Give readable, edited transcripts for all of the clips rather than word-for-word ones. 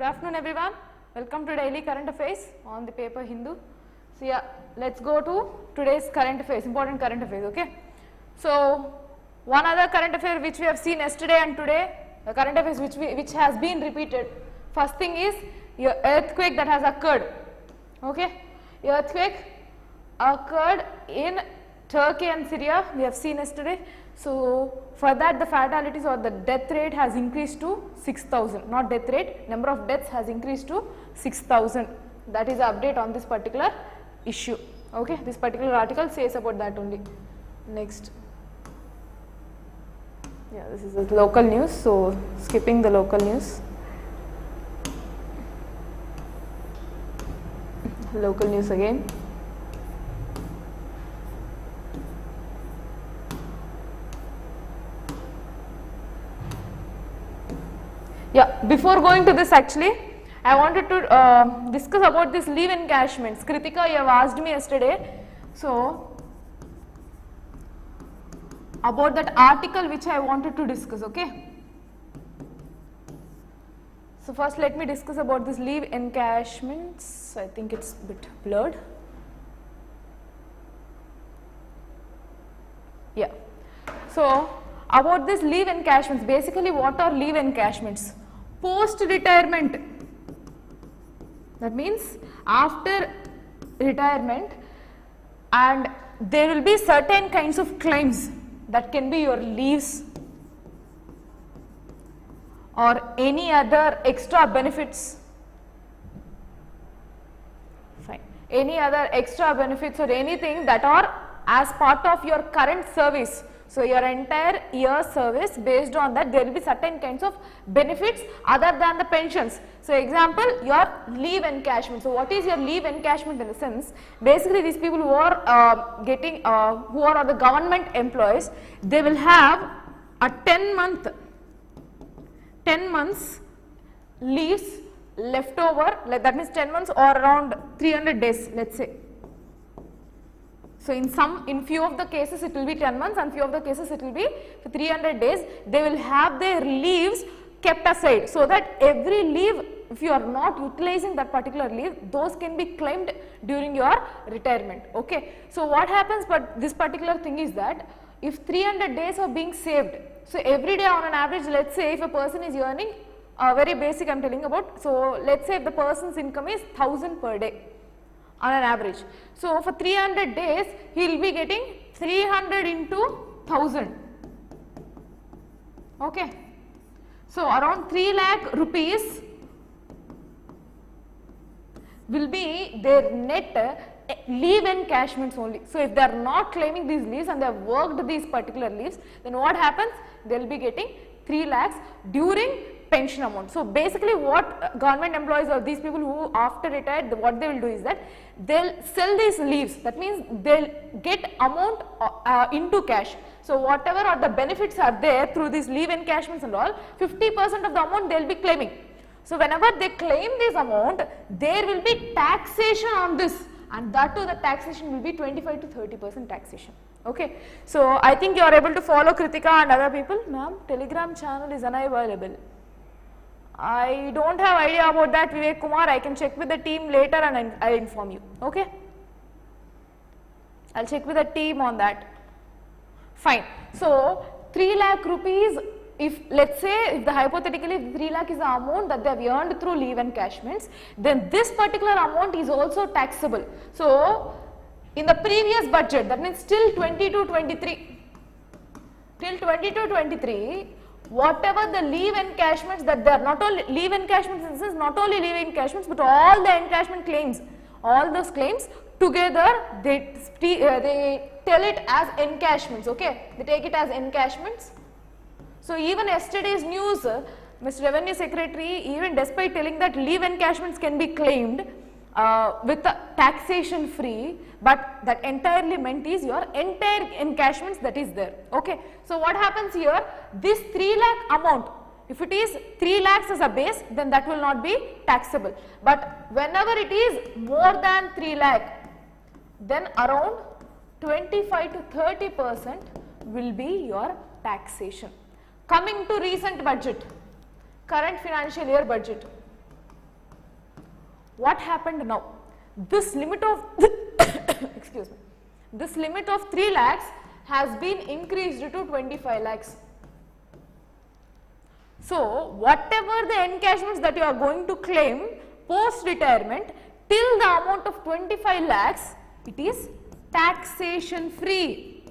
Good afternoon everyone. Welcome to Daily Current Affairs on the paper Hindu. So yeah, let's go to today's current affairs, important current affairs, okay. So one other current affair which we have seen yesterday and today, the current affairs which has been repeated. First thing is your earthquake that has occurred, okay. Earthquake occurred in Turkey and Syria, we have seen yesterday. So for that the fatalities or the death rate has increased to 6,000, not death rate, number of deaths has increased to 6,000. That is the update on this particular issue, okay. This particular article says about that only. Next, yeah, this is the local news, so skipping the local news. Local news again. Yeah, before going to this actually, I wanted to discuss about this leave encashments. Kritika, you have asked me yesterday, so about that article which I wanted to discuss, okay. So first let me discuss about this leave encashments. I think it's a bit blurred. Yeah, so about this leave encashments, basically what are leave encashments? Post retirement, that means after retirement, and there will be certain kinds of claims that can be your leaves or any other extra benefits, fine, any other extra benefits or anything that are as part of your current service. So your entire year service, based on that there will be certain kinds of benefits other than the pensions. So example, your leave encashment. So what is your leave encashment in the sense? Basically these people who are who are the government employees, they will have a 10 months leaves left over, like that means 10 months or around 300 days, let's say. So in few of the cases it will be 10 months and few of the cases it will be 300 days. They will have their leaves kept aside, so that every leave, if you are not utilizing that particular leave, those can be claimed during your retirement, okay. So what happens, but this particular thing is that if 300 days are being saved, so every day on an average, let's say if a person is earning, very basic I am telling about, so let's say if the person's income is 1,000 per day on an average. So for 300 days he will be getting 300 into 1,000, okay. So around 3 lakh rupees will be their net leave encashments only. So if they are not claiming these leaves and they have worked these particular leaves, then what happens? They will be getting 3 lakhs during pension amount. So basically what government employees or these people who after retired, what they will do is that they will sell these leaves, that means they will get amount into cash. So whatever are the benefits are there through these leave encashments and all, 50% of the amount they will be claiming. So whenever they claim this amount, there will be taxation on this, and that too the taxation will be 25 to 30% taxation, okay. So I think you are able to follow Kritika and other people. Ma'am, Telegram channel is unavailable. I don't have idea about that, Vivek Kumar. I can check with the team later and I'll inform you, okay. I'll check with the team on that. Fine. So 3 lakh rupees, if let's say if the hypothetically 3 lakh is the amount that they have earned through leave encashments, then this particular amount is also taxable. So in the previous budget, that means till 22-23, whatever the leave encashments that they are, not only leave encashments in the sense, not only leave encashments but all the encashment claims, all those claims together they tell it as encashments, okay. They take it as encashments. So even yesterday's news, Mr. Revenue Secretary, even despite telling that leave encashments can be claimed with taxation free, but that entirely meant is your entire encashments that is there, okay. So what happens here, this 3 lakh amount, if it is 3 lakhs as a base, then that will not be taxable, but whenever it is more than 3 lakh, then around 25 to 30% will be your taxation. Coming to recent budget, current financial year budget, what happened now? This limit of excuse me, this limit of 3 lakhs has been increased to 25 lakhs. So, whatever the encashments that you are going to claim post retirement till the amount of 25 lakhs, it is taxation free.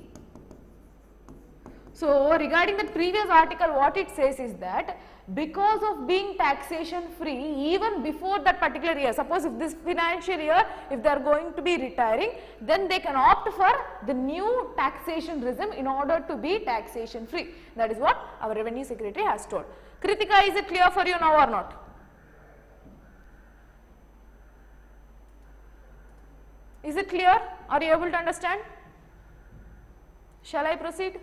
So, regarding the previous article, what it says is that because of being taxation free even before that particular year, suppose if this financial year if they are going to be retiring, then they can opt for the new taxation regime in order to be taxation free. That is what our Revenue Secretary has told. Kritika, is it clear for you now or not? Is it clear? Are you able to understand? Shall I proceed?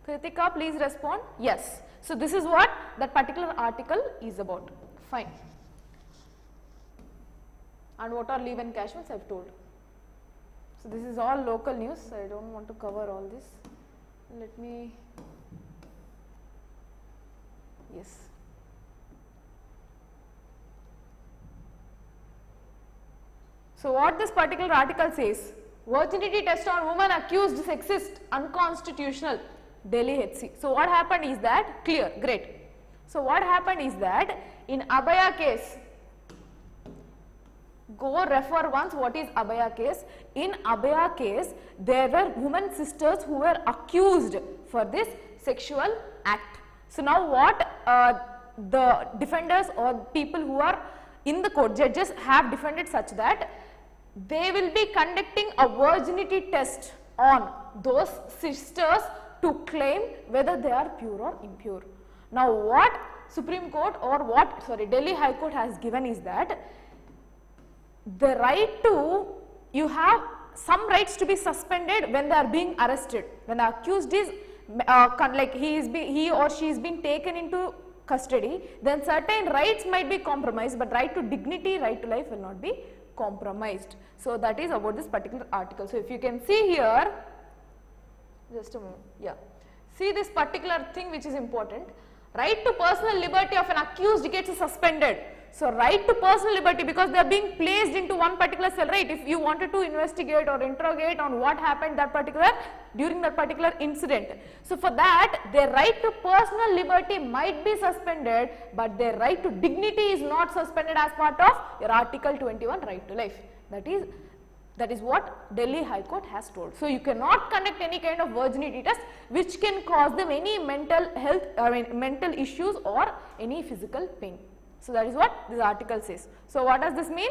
Kritika, please respond. Yes. So, this is what that particular article is about. Fine. And what are leave encashments I have told. So, this is all local news. So, I do not want to cover all this. Let me, yes. So, what this particular article says, virginity test on woman accused sexist, unconstitutional, Delhi HC. So, what happened is that, clear, great. So, what happened is that in Abaya case, go refer once what is Abaya case. In Abaya case, there were women sisters who were accused for this sexual act. So, now what the defenders or people who are in the court, judges have defended such that they will be conducting a virginity test on those sisters to claim whether they are pure or impure. Now, what Supreme Court or what Delhi High Court has given is that the right to, you have some rights to be suspended when they are being arrested. When the accused is like he or she is being taken into custody, then certain rights might be compromised, but right to dignity, right to life will not be compromised. So, that is about this particular article. So, if you can see here, just a moment, yeah, see this particular thing which is important, right to personal liberty of an accused gets suspended. So, right to personal liberty, because they are being placed into one particular cell, right? If you wanted to investigate or interrogate on what happened that particular, during that particular incident. So, for that their right to personal liberty might be suspended, but their right to dignity is not suspended as part of your Article 21 right to life. That is what Delhi High Court has told. So, you cannot conduct any kind of virginity test which can cause them any mental health, mental issues or any physical pain. So, that is what this article says. So, what does this mean?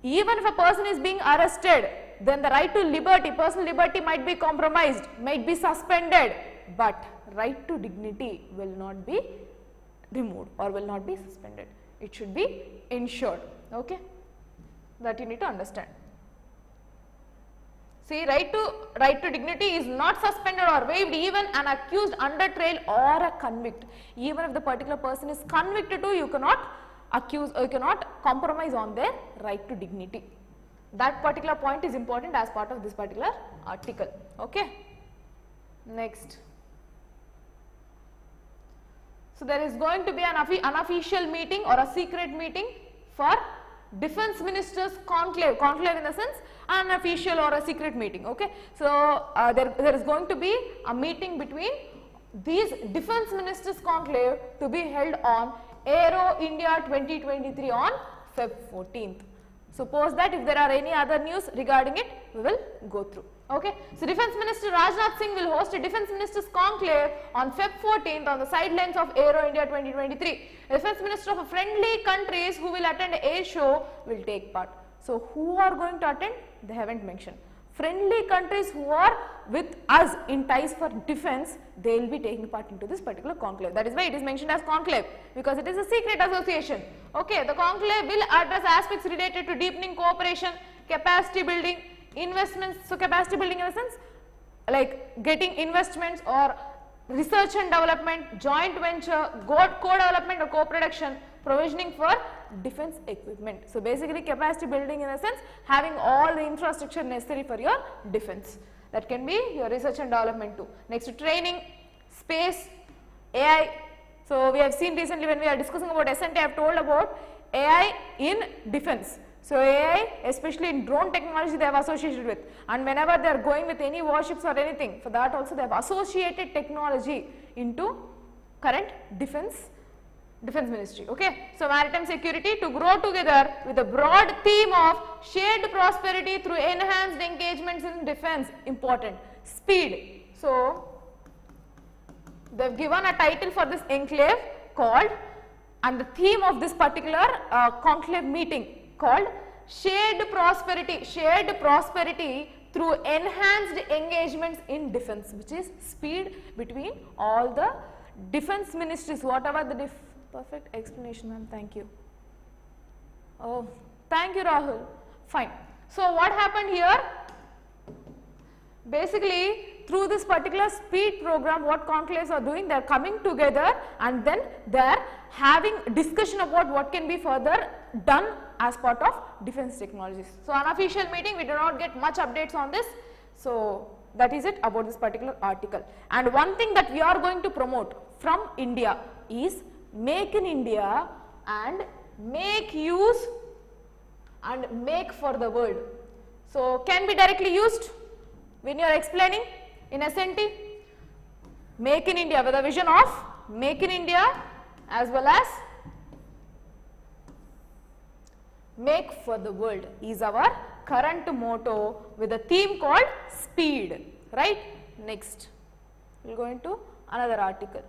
Even if a person is being arrested, then the right to liberty, personal liberty might be compromised, might be suspended, but right to dignity will not be removed or will not be suspended. It should be ensured. Okay? That you need to understand. See, right to dignity is not suspended or waived even an accused under trial or a convict. Even if the particular person is convicted too, you cannot accuse or you cannot compromise on their right to dignity. That particular point is important as part of this particular article. Okay. Next. So, there is going to be an unofficial meeting or a secret meeting for Defense Ministers Conclave, conclave in the sense unofficial or a secret meeting. Okay. So, there is going to be a meeting between these Defense Ministers Conclave to be held on Aero India 2023 on Feb 14th. Suppose that if there are any other news regarding it, we will go through. Okay. So, Defense Minister Rajnath Singh will host a Defense Ministers Conclave on Feb 14th on the sidelines of Aero India 2023. Defense Minister of friendly countries who will attend a show will take part. So, who are going to attend? They haven't mentioned. Friendly countries who are with us in ties for defense, they will be taking part into this particular conclave. That is why it is mentioned as conclave, because it is a secret association. Okay, the conclave will address aspects related to deepening cooperation, capacity building, investments. So, capacity building in a sense like getting investments or research and development, joint venture, co-development or co-production, provisioning for defense equipment. So, basically capacity building in a sense having all the infrastructure necessary for your defense. That can be your research and development too. Next to training, space, AI, So we have seen recently when we are discussing about S&T, I have told about AI in defense. So AI, especially in drone technology, they have associated with, and whenever they are going with any warships or anything, for that also they have associated technology into current defense ministry. Okay. So maritime security to grow together with a broad theme of shared prosperity through enhanced engagements in defense. Important. Speed. So they have given a title for this enclave called, and the theme of this particular conclave meeting called shared prosperity through enhanced engagements in defense, which is speed between all the defense ministries, whatever the perfect explanation, ma'am, thank you. Oh, thank you, Rahul. Fine. So what happened here? Basically, through this particular speed program, what conclaves are doing, they are coming together and then they are having discussion about what can be further done as part of defense technologies. So unofficial meeting, we do not get much updates on this. So that is it about this particular article. And one thing that we are going to promote from India is make in India and make use and make for the world. So can be directly used when you are explaining in S&T. Make in India with a vision of make in India as well as make for the world is our current motto with a theme called speed, right? Next, we will go into another article.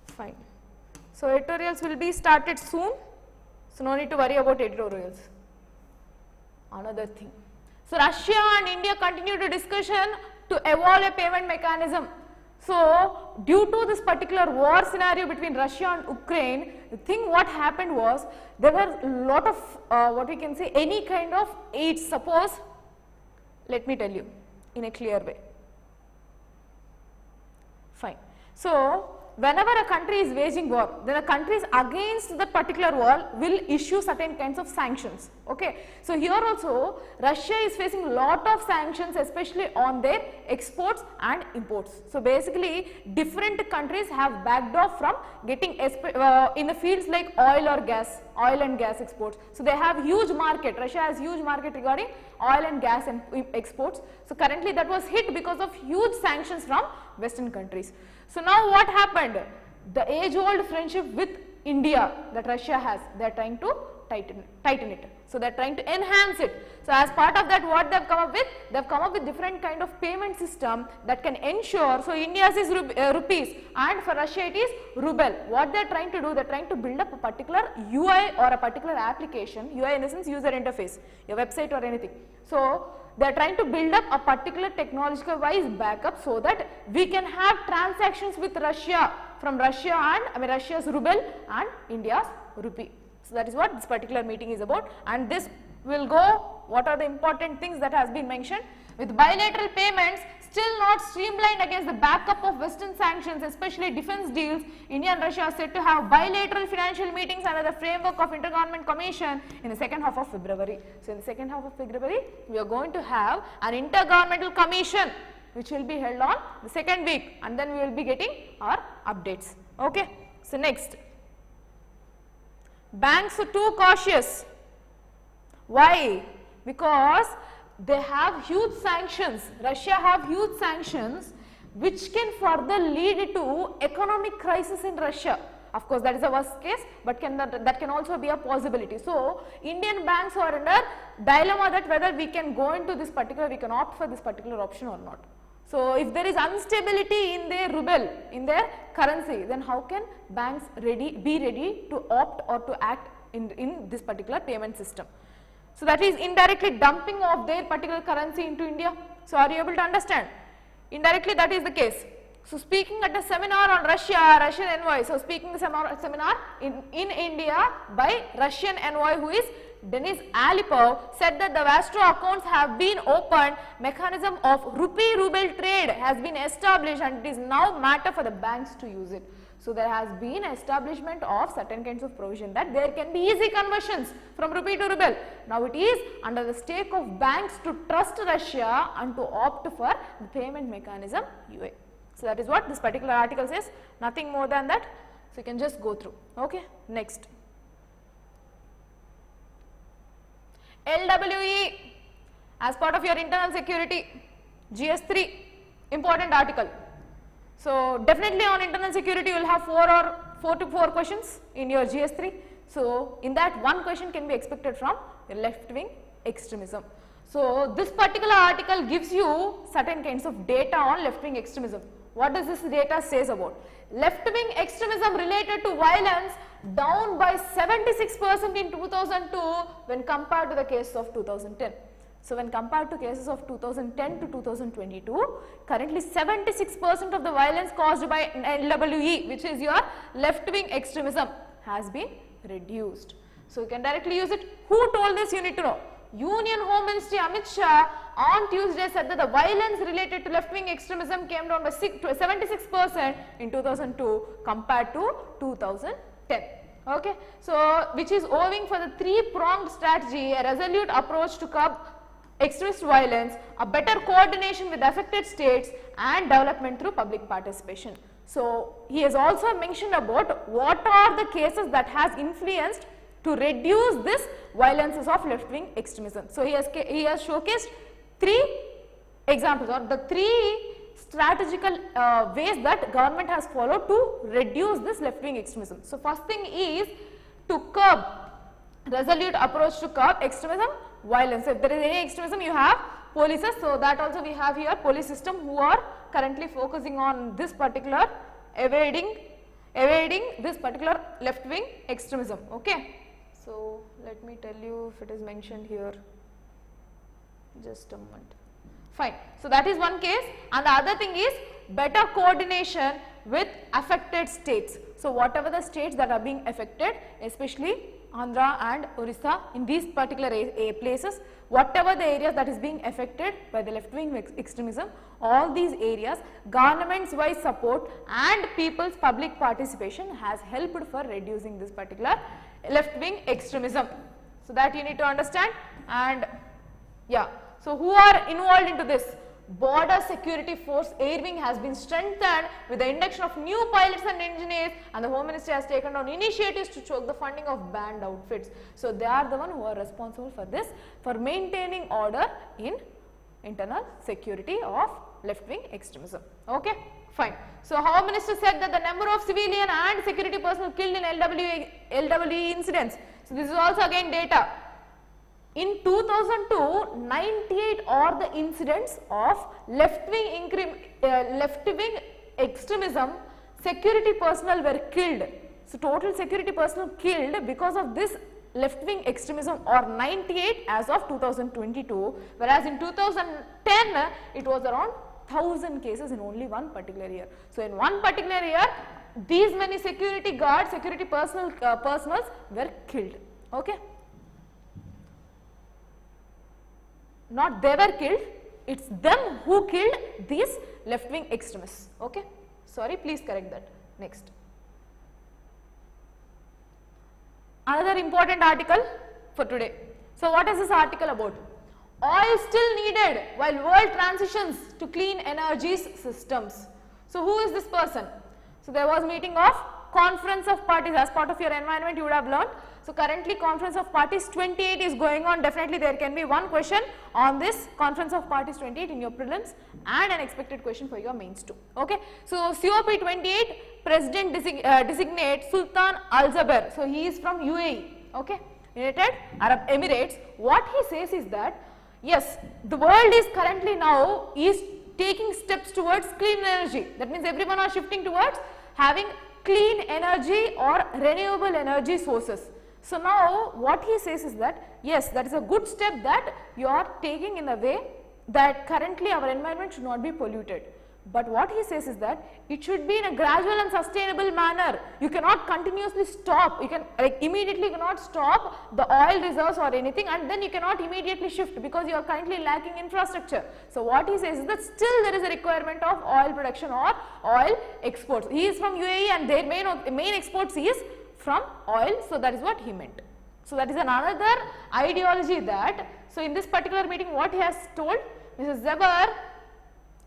Fine. So editorials will be started soon. So no need to worry about editorials. Another thing. So Russia and India continue to discussion to evolve a payment mechanism. So due to this particular war scenario between Russia and Ukraine, the thing what happened was there were a lot of what we can say any kind of aid. Suppose, let me tell you in a clear way. Fine. So whenever a country is waging war, then the countries against that particular war will issue certain kinds of sanctions. Okay. So here also Russia is facing a lot of sanctions, especially on their exports and imports. So basically different countries have backed off from getting in the fields like oil and gas exports. So they have huge market. Russia has huge market regarding oil and gas and exports. So currently that was hit because of huge sanctions from Western countries. So now what happened? The age-old friendship with India that Russia has, they are trying to tighten it. So they are trying to enhance it. So as part of that, what they have come up with? They have come up with different kind of payment system that can ensure. So India's is rupees and for Russia it is ruble. What they are trying to do? They are trying to build up a particular UI or a particular application. UI in the sense user interface, your website or anything. So they are trying to build up a particular technological wise backup so that we can have transactions with Russia from Russia and Russia's ruble and India's rupee. So that is what this particular meeting is about, and this will go what are the important things that has been mentioned. With bilateral payments still not streamlined against the backup of Western sanctions, especially defense deals, India and Russia are set to have bilateral financial meetings under the framework of Intergovernment Commission in the second half of February. So in the second half of February, we are going to have an Intergovernmental Commission which will be held on the second week, and then we will be getting our updates. Okay. So next, banks are too cautious. Why? Because they have huge sanctions. Russia have huge sanctions which can further lead to economic crisis in Russia. Of course, that is a worst case, but that can also be a possibility. So Indian banks are under dilemma that whether we can go into this particular, we can opt for this particular option or not. So if there is instability in their ruble, in their currency, then how can banks be ready to opt or to act in this particular payment system? So that is indirectly dumping of their particular currency into India. So are you able to understand? Indirectly that is the case. So speaking at a seminar on Russian envoy, so speaking the seminar in India by Russian envoy who is Denis Alipov, said that the Vastro accounts have been opened, mechanism of rupee-ruble trade has been established, and it is now matter for the banks to use it. So there has been establishment of certain kinds of provision that there can be easy conversions from rupee to ruble. Now it is under the stake of banks to trust Russia and to opt for the payment mechanism UA. So that is what this particular article says, nothing more than that. So you can just go through. Okay, next. LWE as part of your internal security, GS3, important article. So definitely on internal security you will have 4 to 4 questions in your GS3. So in that one question can be expected from left-wing extremism. So this particular article gives you certain kinds of data on left-wing extremism. What does this data says about? Left-wing extremism related to violence down by 76% in 2002 when compared to the case of 2010. So when compared to cases of 2010 to 2022, currently 76% of the violence caused by LWE, which is your left-wing extremism, has been reduced. So you can directly use it. Who told this? You need to know. Union Home Ministry Amit Shah on Tuesday said that the violence related to left-wing extremism came down by 76% in 2002 compared to 2010. Okay, so which is owing for the three-pronged strategy, a resolute approach to curb extremist violence, a better coordination with affected states, and development through public participation. So he has also mentioned about what are the cases that has influenced to reduce this violences of left-wing extremism. So he has showcased 3 examples or the 3 strategical ways that government has followed to reduce this left-wing extremism. So first thing is to curb, resolute approach to curb extremism, violence. So if there is any extremism, you have polices. So that also we have here police system who are currently focusing on this particular evading this particular left-wing extremism. Okay. So let me tell you if it is mentioned here. Just a moment. Fine. So that is one case, and the other thing is better coordination with affected states. So whatever the states that are being affected, especially Andhra and Orissa, in these particular places, whatever the areas that is being affected by the left-wing extremism, all these areas, government's wise support and people's public participation has helped for reducing this particular left-wing extremism. So that you need to understand. And yeah, so who are involved into this? Border Security Force Air Wing has been strengthened with the induction of new pilots and engineers, and the Home Ministry has taken on initiatives to choke the funding of banned outfits. So they are the one who are responsible for this, for maintaining order in internal security of left-wing extremism. Okay, fine. So Home Minister said that the number of civilian and security personnel killed in LWE incidents. So this is also again data. In 2002, 98 are the incidents of left-wing extremism, security personnel were killed. So total security personnel killed because of this left-wing extremism are 98 as of 2022, whereas in 2010 it was around 1000 cases in only one particular year. So in one particular year, these many security guards, security personals were killed. Okay. Not they were killed, it's them who killed these left-wing extremists. Okay, sorry, please correct that. Next, another important article for today. So what is this article about? Oil still needed while world transitions to clean energy systems. So who is this person? So there was meeting of Conference of Parties. As part of your environment you would have learned. So currently Conference of Parties 28 is going on. Definitely there can be one question on this Conference of Parties 28 in your prelims and an expected question for your mains too. Okay. So COP 28 President designate Sultan Al Jaber. So he is from UAE. Okay, United Arab Emirates. What he says is that yes, the world is currently now is taking steps towards clean energy. That means everyone are shifting towards having clean energy or renewable energy sources. So now what he says is that yes, that is a good step that you are taking in a way that currently our environment should not be polluted. But what he says is that it should be in a gradual and sustainable manner. You cannot continuously stop, you can immediately cannot stop the oil reserves or anything, and then you cannot immediately shift because you are currently lacking infrastructure. So what he says is that still there is a requirement of oil production or oil exports. He is from UAE and their main exports is from oil, so that is what he meant. So that is another ideology that, so in this particular meeting what he has told, Mrs. Zebar,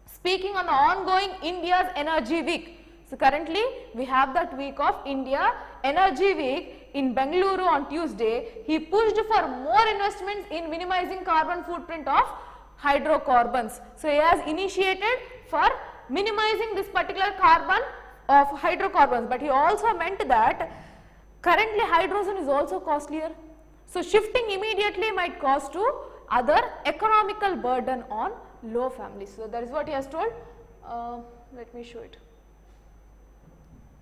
speaking on the ongoing India's Energy Week. So currently we have that week of India Energy Week in Bengaluru on Tuesday. He pushed for more investments in minimizing carbon footprint of hydrocarbons. So he has initiated for minimizing this particular carbon of hydrocarbons, but he also meant that currently hydrogen is also costlier. So shifting immediately might cause to other economical burden on low families. So that is what he has told. Let me show it.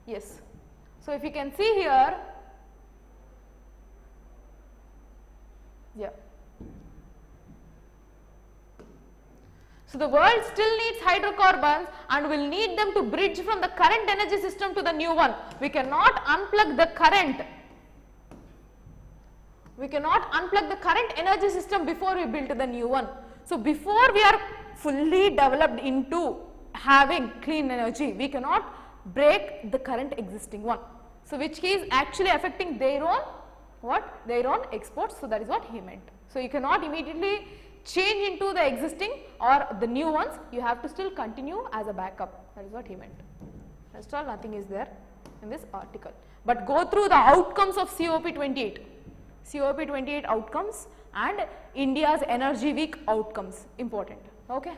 Yes. So if you can see here, yeah. So the world still needs hydrocarbons and will need them to bridge from the current energy system to the new one. We cannot unplug the current. We cannot unplug the current energy system before we build the new one. So before we are fully developed into having clean energy, we cannot break the current existing one. So which is actually affecting their own what? Their own exports. So that is what he meant. So you cannot immediately change into the existing or the new ones. You have to still continue as a backup. That is what he meant. That's all. Nothing is there in this article. But go through the outcomes of COP28. COP28 outcomes and India's Energy Week outcomes, important. Okay,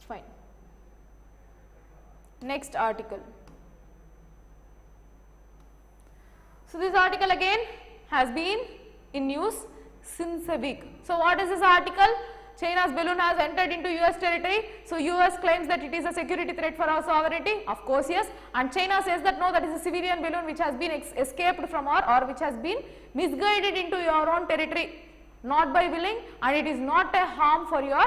fine. Next article. So this article again has been in news since a week. So what is this article? China's balloon has entered into US territory. So US claims that it is a security threat for our sovereignty. Of course, yes. And China says that no, that is a civilian balloon which has been escaped from or which has been misguided into your own territory, not by willing, and it is not a harm for your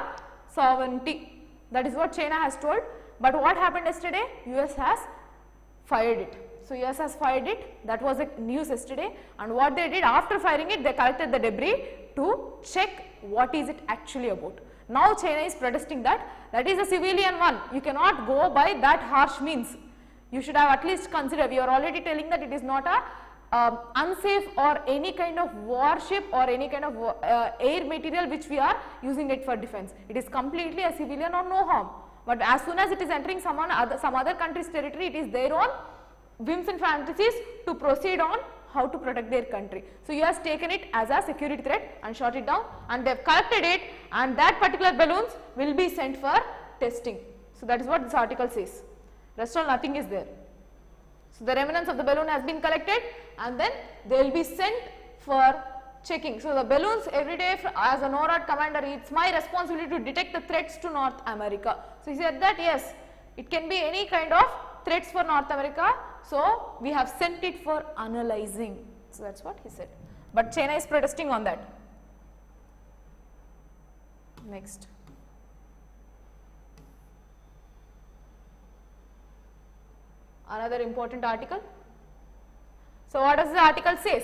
sovereignty. That is what China has told. But what happened yesterday? US has fired it. So US has fired it. That was the news yesterday. And what they did after firing it, they collected the debris to check what is it actually about. Now China is protesting that is a civilian one. You cannot go by that harsh means. You should have at least considered. We are already telling that it is not a unsafe or any kind of warship or any kind of air material which we are using it for defense. It is completely a civilian or no harm. But as soon as it is entering some other country's territory, it is their own whims and fantasies to proceed on how to protect their country. So you has taken it as a security threat and shot it down, and they have collected it, and that particular balloons will be sent for testing. So that is what this article says. Rest all nothing is there. So the remnants of the balloon has been collected and then they will be sent for checking. So the balloons every day, as a NORAD commander, it's my responsibility to detect the threats to North America. So he said that yes, it can be any kind of threats for North America. So we have sent it for analyzing. So that's what he said. But China is protesting on that. Next. Another important article. So what does the article says?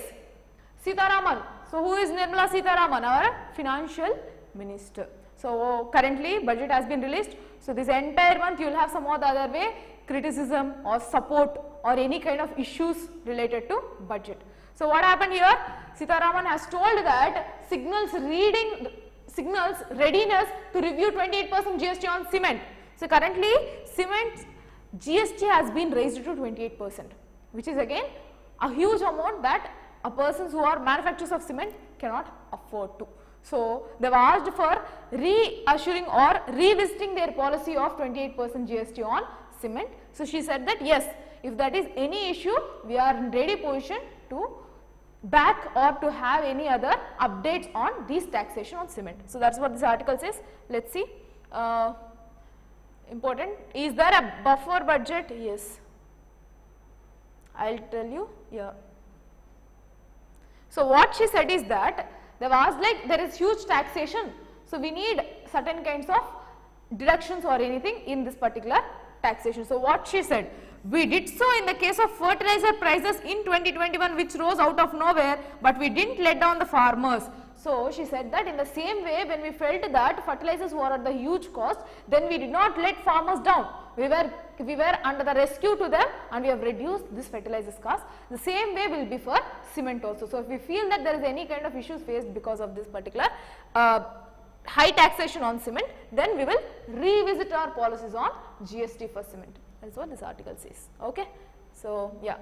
Sitharaman. So who is Nirmala Sitharaman? Our financial minister. So currently budget has been released. So this entire month you will have some or the other way criticism or support or any kind of issues related to budget. So what happened here? Sitharaman has told that signals readiness to review 28% GST on cement. So currently cement GST has been raised to 28%, which is again a huge amount that a persons who are manufacturers of cement cannot afford to. So they have asked for reassuring or revisiting their policy of 28% GST on cement. So she said that yes, if that is any issue, we are in ready position to back or to have any other updates on this taxation on cement. So that's what this article says. Let's see. Important. Is there a buffer budget? Yes. I'll tell you. Yeah. So what she said is that they have asked, like, there is huge taxation. So we need certain kinds of deductions or anything in this particular taxation. So what she said, we did so in the case of fertilizer prices in 2021 which rose out of nowhere, but we didn't let down the farmers. So she said that in the same way, when we felt that fertilizers were at the huge cost, then we did not let farmers down. We were under the rescue to them, and we have reduced this fertilizers cost. The same way will be for cement also. So if we feel that there is any kind of issues faced because of this particular high taxation on cement, then we will revisit our policies on GST for cement. That is what this article says. Okay. So yeah,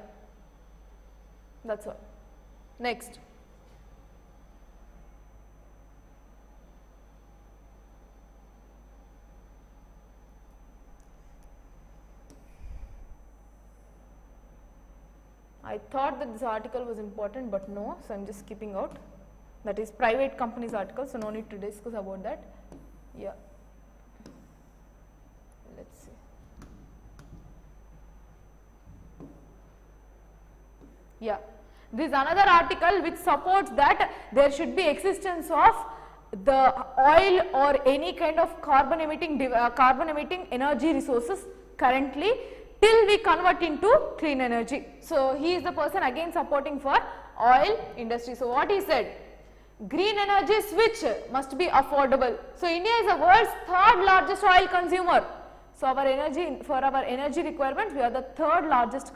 that's all. Next. I thought that this article was important, but no, so I am just skipping out. That is private companies article, so no need to discuss about that. Yeah. Let's see. Yeah. This is another article which supports that there should be existence of the oil or any kind of carbon emitting energy resources currently, till we convert into clean energy. So he is the person again supporting for oil industry. So what he said, green energy switch must be affordable. So India is the world's third largest oil consumer. So our energy requirements, we are the third largest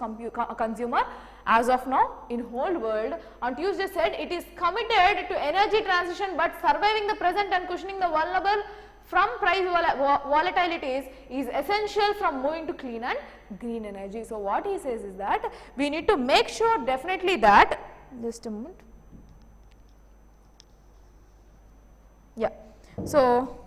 consumer as of now in whole world. On Tuesday said it is committed to energy transition, but surviving the present and cushioning the vulnerable from price volatilities is essential from moving to clean and green energy. So what he says is that we need to make sure definitely that, just a moment. Yeah. So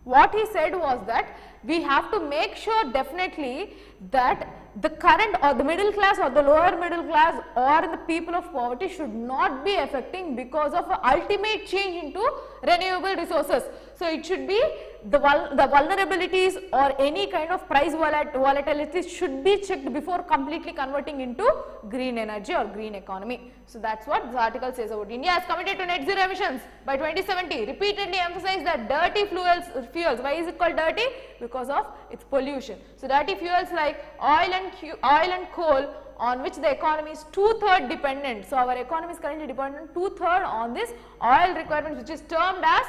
what he said was that we have to make sure definitely that the current or the middle class or the lower middle class or the people of poverty should not be affecting because of ultimate change into renewable resources. So it should be the vulnerabilities or any kind of price volatilities should be checked before completely converting into green energy or green economy. So that's what this article says about India has committed to net zero emissions by 2070. Repeatedly emphasized that dirty fuels. Why is it called dirty? Because of its pollution. So dirty fuels like oil and coal, on which the economy is 2/3 dependent. So our economy is currently dependent 2/3 on this oil requirements, which is termed as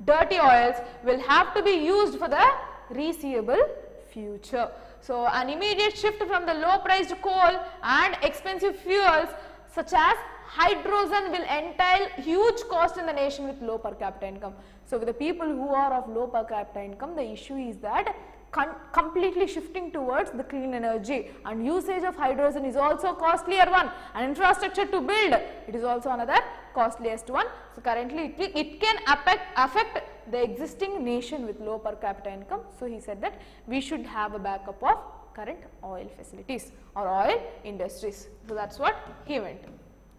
dirty oils, will have to be used for the reseeable future. So an immediate shift from the low priced coal and expensive fuels such as hydrogen will entail huge cost in the nation with low per capita income. So with the people who are of low per capita income, the issue is that completely shifting towards the clean energy, and usage of hydrogen is also costlier one, and infrastructure to build, it is also another costliest one. So currently it can affect the existing nation with low per capita income. So he said that we should have a backup of current oil facilities or oil industries. So that's what he meant.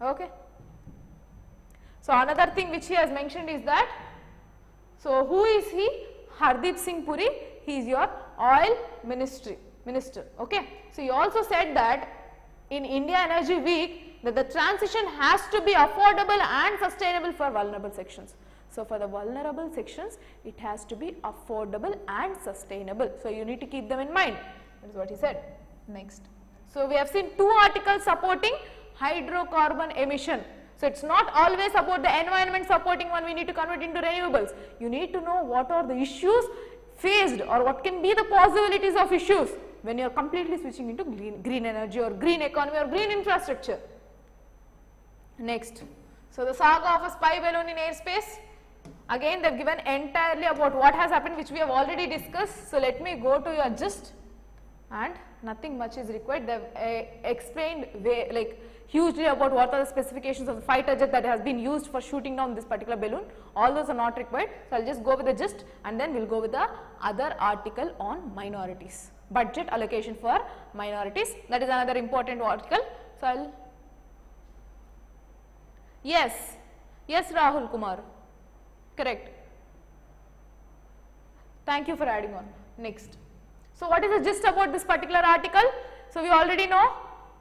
Okay. So another thing which he has mentioned is that, so who is he? Hardeep Singh Puri. He is your oil minister. Okay. So he also said that in India Energy Week that the transition has to be affordable and sustainable for vulnerable sections. So for the vulnerable sections, it has to be affordable and sustainable. So you need to keep them in mind. That is what he said. Next. So we have seen two articles supporting hydrocarbon emission. So it's not always about the environment supporting one, we need to convert into renewables. You need to know what are the issues faced or what can be the possibilities of issues when you are completely switching into green energy or green economy or green infrastructure. Next. So the saga of a spy balloon in airspace. Again they have given entirely about what has happened, which we have already discussed. So let me go to your gist, and nothing much is required. They have explained hugely about what are the specifications of the fighter jet that has been used for shooting down this particular balloon. All those are not required. So I will just go with the gist, and then we will go with the other article on minorities. Budget allocation for minorities, that is another important article. So I will, yes Rahul Kumar, correct. Thank you for adding on. Next. So what is the gist about this particular article? So we already know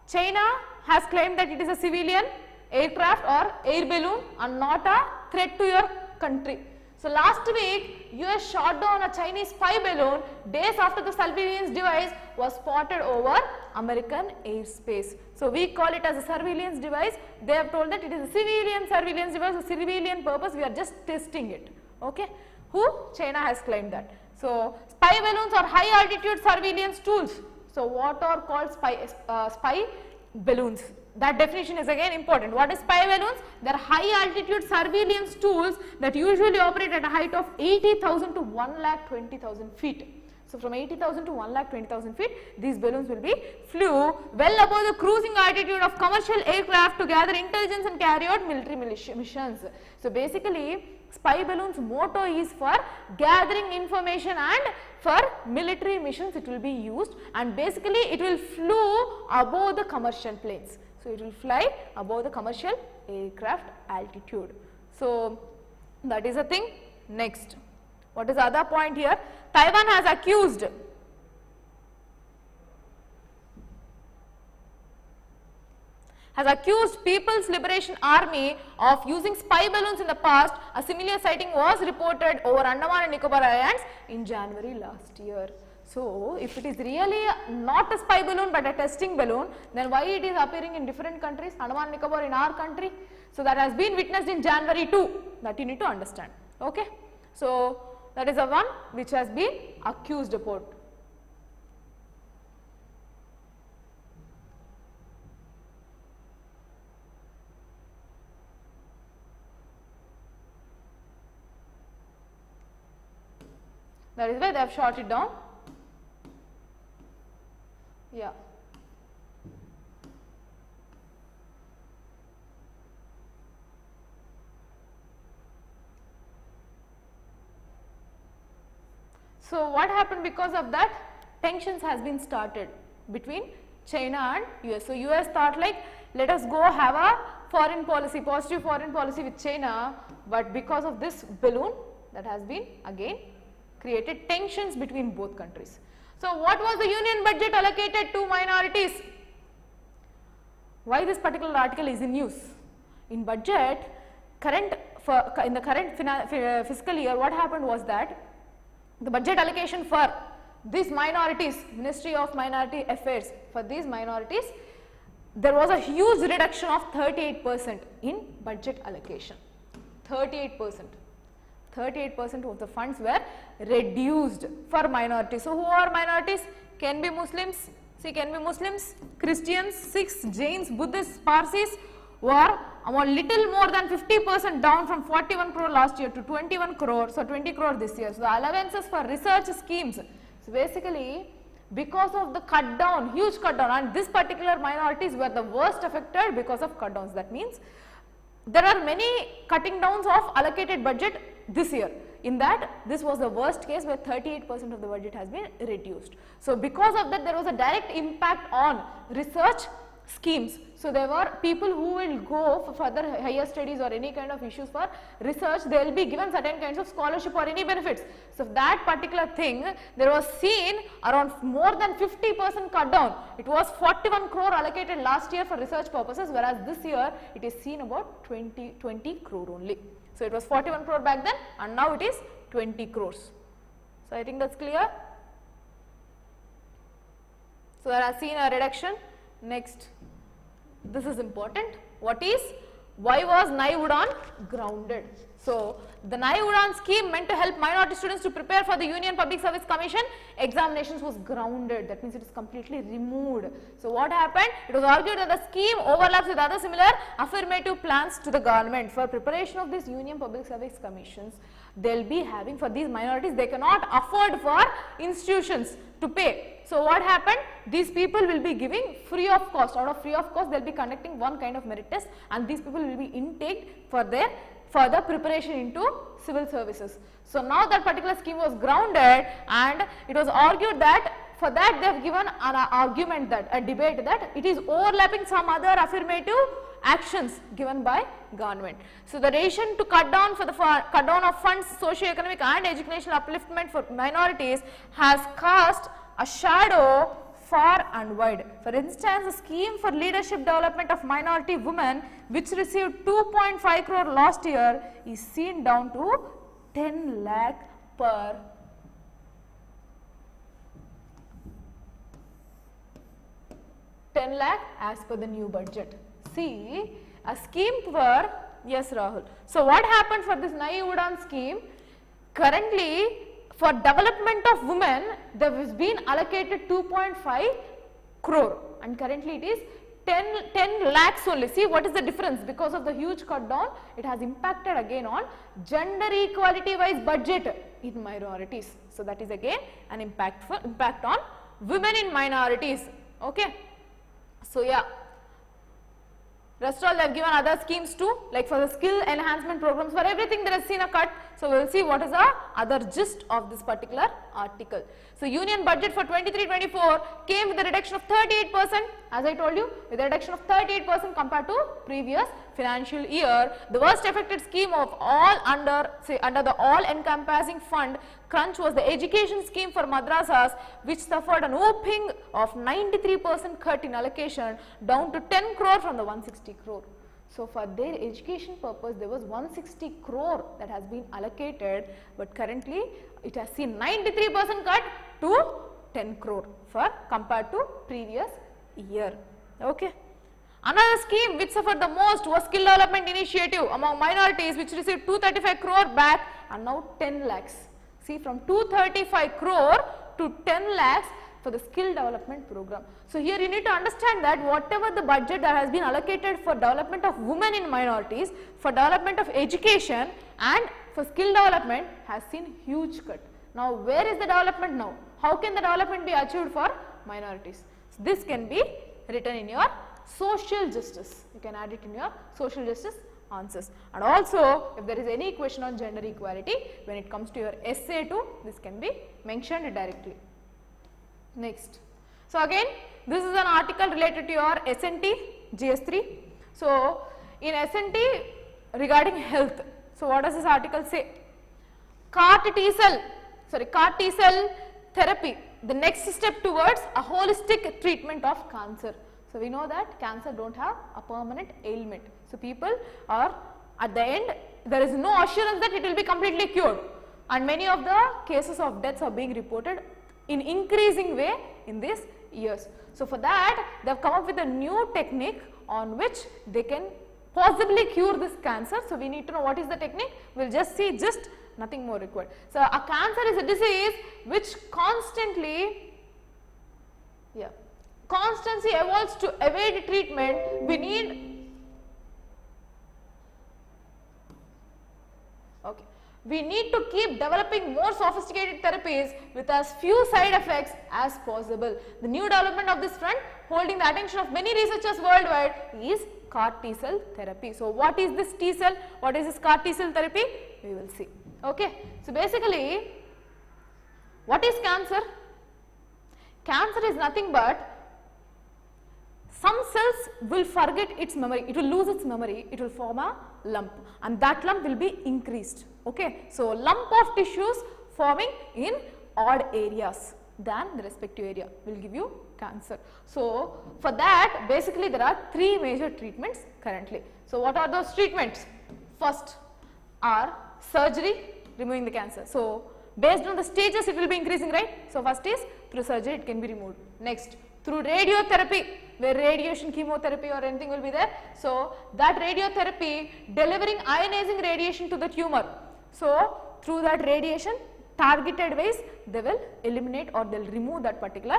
China has claimed that it is a civilian aircraft or air balloon and not a threat to your country. So last week, US shot down a Chinese spy balloon days after the surveillance device was spotted over American airspace. So we call it as a surveillance device. They have told that it is a civilian surveillance device, a civilian purpose. We are just testing it. Okay? Who? China has claimed that. So spy balloons are high altitude surveillance tools. So what are called spy balloons? That definition is again important. What is spy balloons? They are high altitude surveillance tools that usually operate at a height of 80,000 to 1,20,000 feet. So from 80,000 to 1,20,000 feet, these balloons will be flew well above the cruising altitude of commercial aircraft to gather intelligence and carry out military missions. So basically, spy balloons motto is for gathering information and for military missions it will be used, and basically it will flew above the commercial planes. So it will fly above the commercial aircraft altitude. So that is a thing. Next, what is the other point here? Taiwan has accused People's Liberation Army of using spy balloons in the past. A similar sighting was reported over Andaman and Nicobar Islands in January last year. So if it is really not a spy balloon but a testing balloon, then why it is appearing in different countries, Andaman and Nicobar in our country? So that has been witnessed in January too, that you need to understand. Okay. So that is the one which has been accused about. That is why they have shot it down. Yeah. So what happened because of that? Tensions has been started between China and US. So US thought like, let us go have a foreign policy, positive foreign policy with China, but because of this balloon, that has been again created tensions between both countries. So what was the union budget allocated to minorities? Why this particular article is in news? In budget, in the current fiscal year, what happened was that the budget allocation for these minorities, Ministry of Minority Affairs, for these minorities, there was a huge reduction of 38% in budget allocation. 38%. 38% of the funds were reduced for minorities. So who are minorities? Can be Muslims, can be Muslims, Christians, Sikhs, Jains, Buddhists, Parsis, were about little more than 50% down from 41 crore last year to 21 crore, so 20 crore this year. So the allowances for research schemes. So basically, because of the cut down, huge cut down, and this particular minorities were the worst affected because of cut downs. That means there are many cutting downs of allocated budget this year. In that, this was the worst case where 38% of the budget has been reduced. So because of that, there was a direct impact on research schemes. So there were people who will go for further higher studies or any kind of issues for research, they will be given certain kinds of scholarship or any benefits. So that particular thing, there was seen around more than 50% cut down. It was 41 crore allocated last year for research purposes, whereas this year it is seen about 20 crore only. So it was 41 crore back then and now it is 20 crores. So I think that's clear. So there has seen a reduction. Next, this is important. What is? Why was Nai Udan grounded? So the Nai Udan scheme meant to help minority students to prepare for the Union Public Service Commission examinations was grounded. That means it is completely removed. So what happened? It was argued that the scheme overlaps with other similar affirmative plans to the government for preparation of these Union Public Service Commissions. They will be having for these minorities, they cannot afford for institutions to pay. So what happened? These people will be giving free of cost. Out of free of cost, they will be conducting one kind of merit test, and these people will be intaked for their further preparation into civil services. So now that particular scheme was grounded, and it was argued that for that they have given an argument, that a debate that it is overlapping some other affirmative actions given by government. So the decision to cut down of funds, socio-economic and educational upliftment for minorities has cast a shadow far and wide. For instance, the scheme for leadership development of minority women, which received 2.5 crore last year, is seen down to 10 lakh per as per the new budget. See, a scheme for, yes Rahul. So what happened for this Nai Udan scheme? Currently, for development of women, there has been allocated 2.5 crore and currently it is 10 lakhs only. See what is the difference? Because of the huge cut down, it has impacted again on gender equality wise budget in minorities. So that is again an impact on women in minorities. Okay. So yeah. Rest all they have given other schemes too, like for the skill enhancement programs, for everything there has seen a cut. So we will see what is the other gist of this particular article. So union budget for 23-24 came with a reduction of 38%, as I told you, with a reduction of 38% compared to previous financial year. The worst affected scheme of all under the all encompassing fund crunch was the education scheme for madrasas, which suffered an whopping of 93% cut in allocation, down to 10 crore from the 160 crore. So for their education purpose, there was 160 crore that has been allocated, but currently it has seen 93% cut to 10 crore for compared to previous year. Okay. Another scheme which suffered the most was skill development initiative among minorities, which received 235 crore back and now 10 lakhs. See, from 235 crore to 10 lakhs for the skill development program. So here you need to understand that whatever the budget that has been allocated for development of women in minorities, for development of education and for skill development has seen huge cut. Now where is the development now? How can the development be achieved for minorities? So this can be written in your social justice. You can add it in your social justice answers. And also if there is any question on gender equality, when it comes to your essay too, this can be mentioned directly. Next. So again, this is an article related to your SNT GS3. So in SNT regarding health, so what does this article say? CAR T cell therapy, the next step towards a holistic treatment of cancer. So we know that cancer don't have a permanent ailment. So people are at the end, there is no assurance that it will be completely cured, and many of the cases of deaths are being reported in increasing way in these years. So for that they have come up with a new technique on which they can possibly cure this cancer. So we need to know what is the technique. We will just see, just nothing more required. So a cancer is a disease which constantly evolves to evade treatment. We need to keep developing more sophisticated therapies with as few side effects as possible. The new development of this front, holding the attention of many researchers worldwide, is CAR T cell therapy. So what is this T cell? What is this CAR T cell therapy? We will see. Okay. So basically, what is cancer? Cancer is nothing but some cells will forget its memory, it will lose its memory, it will form a lump, and that lump will be increased. Okay. So lump of tissues forming in odd areas than the respective area will give you cancer. So for that basically there are three major treatments currently. So what are those treatments? First are surgery, removing the cancer. So based on the stages it will be increasing, right? So first is through surgery it can be removed. Next, through radiotherapy, where radiation, chemotherapy or anything will be there. So that radiotherapy delivering ionizing radiation to the tumor. So through that radiation, targeted ways they will eliminate or they will remove that particular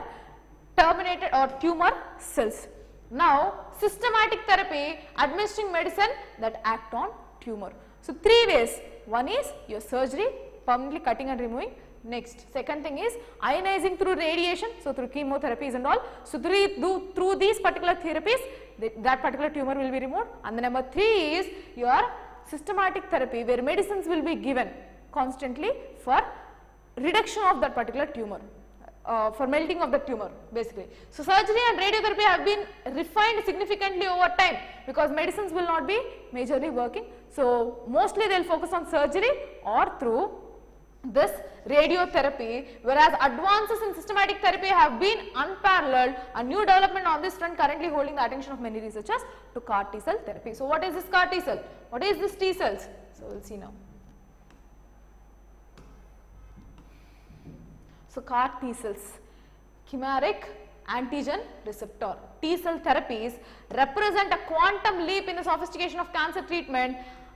terminated or tumor cells. Now systematic therapy, administering medicine that act on tumor. So three ways. One is your surgery, permanently cutting and removing. Next, second thing is ionizing through radiation, so through chemotherapies and all. So through these particular therapies, that particular tumor will be removed. And the number three is your systematic therapy, where medicines will be given constantly for reduction of that particular tumor, for melting of the tumor basically. So surgery and radiotherapy have been refined significantly over time because medicines will not be majorly working. So mostly they will focus on surgery or through this radiotherapy, whereas advances in systematic therapy have been unparalleled. A new development on this front currently holding the attention of many researchers to CAR T cell therapy. So what is this CAR T cell? What is this T cells? So we will see now. So CAR T cells, chimeric antigen receptor. T cell therapies represent a quantum leap in the sophistication of cancer treatment.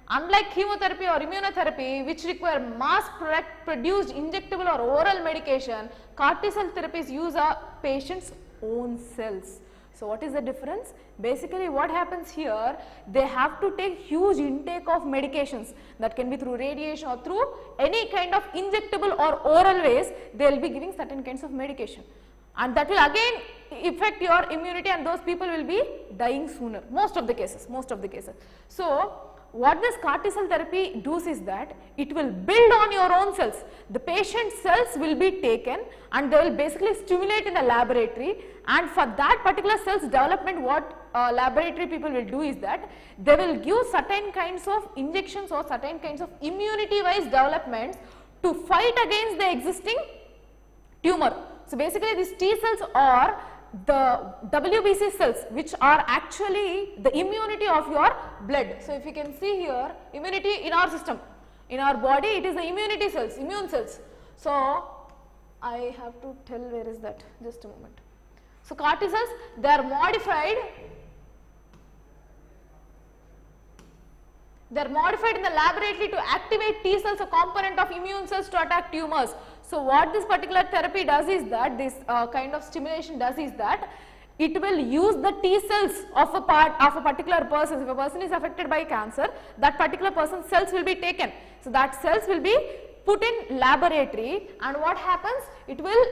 Unlike chemotherapy or immunotherapy, which require mass-produced injectable or oral medication, CAR T cell therapies use a patient's own cells. So what is the difference? Basically what happens here, they have to take huge intake of medications, that can be through radiation or through any kind of injectable or oral ways. They will be giving certain kinds of medication, and that will again affect your immunity, and those people will be dying sooner, most of the cases. So what this CAR T cell therapy does is that it will build on your own cells. The patient's cells will be taken and they will basically stimulate in the laboratory, and for that particular cells development, what laboratory people will do is that they will give certain kinds of injections or certain kinds of immunity wise developments to fight against the existing tumor. So basically these T cells are the WBC cells, which are actually the immunity of your blood. So if you can see here, immunity in our system, in our body, it is the immunity cells, immune cells. So I have to tell where is that, just a moment. So CAR T cells, they are modified in the laboratory to activate T cells, a component of immune cells, to attack tumors. So what this particular therapy does is that, this kind of stimulation does is that, it will use the T cells of a particular person. If a person is affected by cancer, that particular person's cells will be taken. So that cells will be put in laboratory, and what happens, it will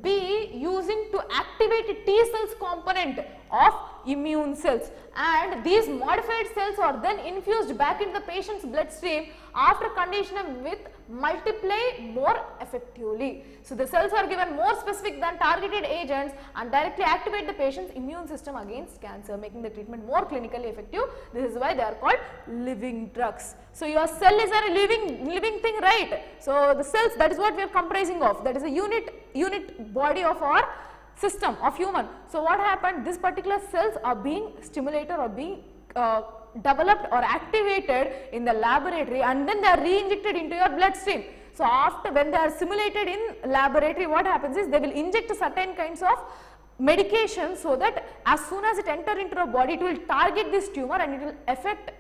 be using to activate T cells component of immune cells, and these modified cells are then infused back into the patient's bloodstream after conditioning with multiply more effectively. So the cells are given more specific than targeted agents and directly activate the patient's immune system against cancer, making the treatment more clinically effective. This is why they are called living drugs. So your cell is a living thing, right? So the cells, that is what we are comprising of, that is a unit body of our system of human. So what happened, this particular cells are being stimulated or being developed or activated in the laboratory, and then they are re-injected into your bloodstream. So after, when they are simulated in laboratory, what happens is they will inject certain kinds of medication, so that as soon as it enters into the body, it will target this tumor and it will affect,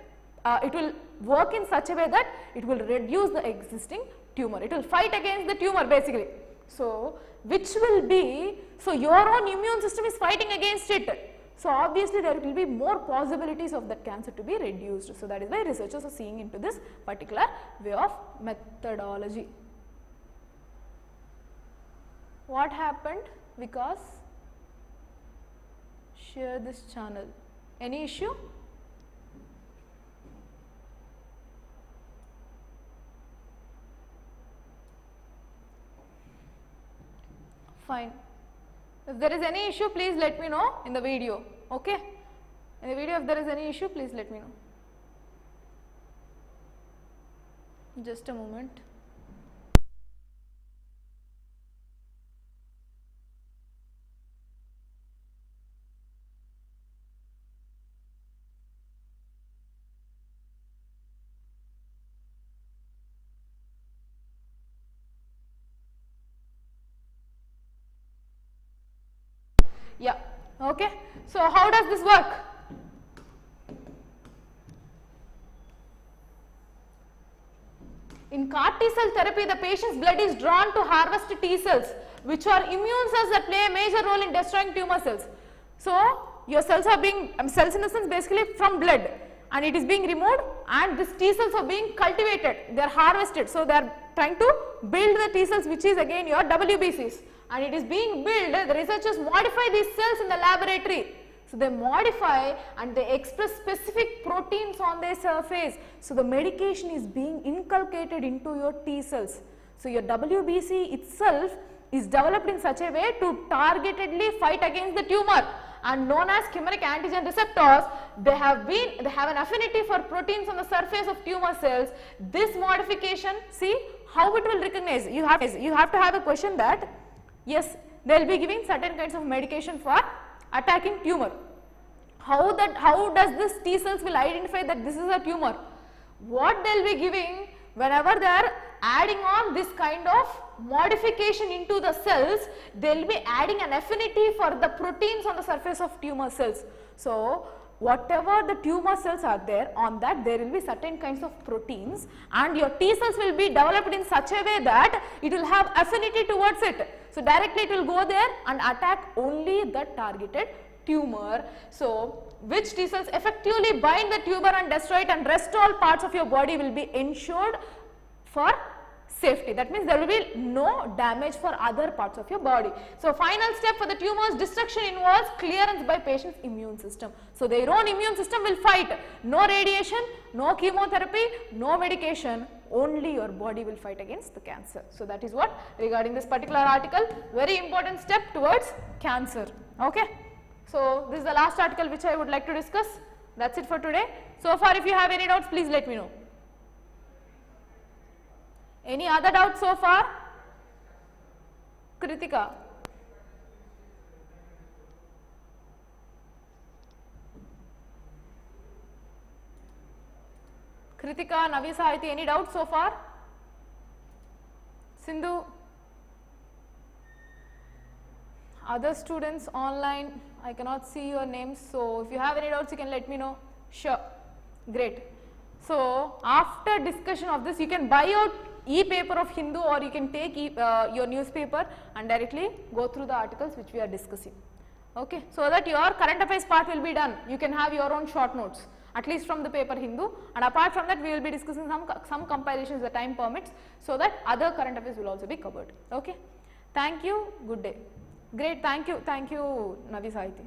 it will work in such a way that it will reduce the existing tumor. It will fight against the tumor basically. So which will be, so your own immune system is fighting against it. So obviously there will be more possibilities of that cancer to be reduced. So that is why researchers are seeing into this particular way of methodology. What happened? Because share this channel. Any issue? Fine. If there is any issue, please let me know in the video, okay? In the video, if there is any issue, please let me know. Just a moment. Yeah, okay. So how does this work? In CAR T cell therapy, the patient's blood is drawn to harvest T cells, which are immune cells that play a major role in destroying tumor cells. So your cells are being, cells in the sense basically from blood, and it is being removed, and these T cells are being cultivated, they are harvested. So they are trying to build the T cells, which is again your WBCs. And it is being built, the researchers modify these cells in the laboratory. So they modify and they express specific proteins on their surface. So the medication is being inculcated into your T cells. So your WBC itself is developed in such a way to targetedly fight against the tumor, and known as chimeric antigen receptors. They have an affinity for proteins on the surface of tumor cells. This modification, see how it will recognize. You have to have a question that, yes, they will be giving certain kinds of medication for attacking tumor. How does this T cells will identify that this is a tumor? What they will be giving, whenever they are adding on this kind of modification into the cells, they will be adding an affinity for the proteins on the surface of tumor cells. So, whatever the tumor cells are there, on that there will be certain kinds of proteins, and your T cells will be developed in such a way that it will have affinity towards it. So, directly it will go there and attack only the targeted tumor. So, which T cells effectively bind the tumor and destroy it, and rest all parts of your body will be ensured for safety. That means there will be no damage for other parts of your body. So, final step for the tumor's destruction involves clearance by patient's immune system. So, their own immune system will fight. No radiation, no chemotherapy, no medication, only your body will fight against the cancer. So, that is what regarding this particular article, very important step towards cancer. Okay. So, this is the last article which I would like to discuss. That is it for today. So far, if you have any doubts, please let me know. Any other doubts so far? Kritika. Kritika, Navi Sahiti, any doubts so far? Sindhu? Other students online, I cannot see your names, so if you have any doubts, you can let me know. Sure. Great. So, after discussion of this, you can buy out e-paper of Hindu, or you can take your newspaper and directly go through the articles which we are discussing. Okay. So that your current affairs part will be done. You can have your own short notes, at least from the paper Hindu, and apart from that we will be discussing some compilations the time permits, so that other current affairs will also be covered. Okay. Thank you. Good day. Great. Thank you. Thank you, Navi Sahiti.